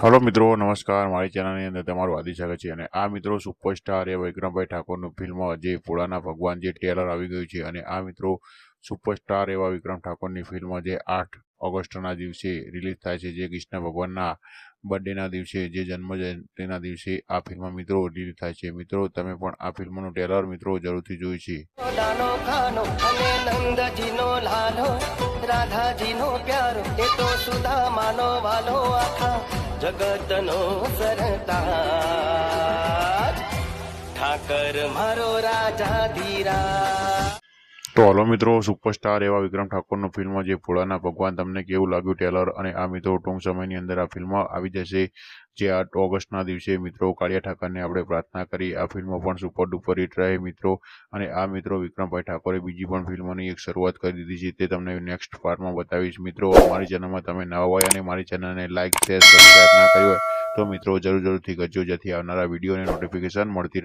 Hello मित्रों, नमस्कार। मारी चैनल अंदर तमारुं हार्दिक स्वागत है। आ मित्रों सुपरस्टार एवा विक्रमभाई ठाकुर फिल्म जे भोळाना भगवान जे टेलर आई गयुं छे अने आ मित्रों सुपरस्टार एवा विक्रम ठाकुर फिल्म जे 8 ऑगस्टना दिवसे रिलीज थाय छे, जे कृष्ण भगवानना बर्थडेना दिवसे जे जन्म जयंतीना दिवसे आ फिल्म मित्रों रिलीज थाय छे। मित्रों तमे पण आ फिल्मनुं टेलर मित्रों जरूरथी जोई छे। राधाजीनो प्यारो ए तो सुदामानो वालो आखा जगतनो सरताज ठाकर मारो राजा धीरा। तो हलो मित्रों सुपरस्टार एवं विक्रम ठाकुर फिल्म जे भोळाना भगवान तमने केवुं लाग्युं टेलर अने आ मित्रों टूंक समयनी अंदर आ फिल्म आवी जशे। जे 8 ऑगस्टना दिवसे मित्रों काळिया ठाकरने आपणे प्रार्थना करी आ फिल्म पण सुपर डुपर हिट रहे मित्रों। अने आ मित्रों विक्रमभाई ठाकुरे बीजी पण फिल्मोनी एक शरूआत करी दीधी छे, ते तमने नेक्स्ट पार्टमां बतावीश। मित्रों अमारी चेनलमां तमे नवा होय अने मारी चेनलने लाइक शेर सब्सक्राइब ना करी होय तो मित्रों जरूर जरूरथी करजो, जेथी आवनारा विडियोनी नोटिफिकेशन मळती रहे।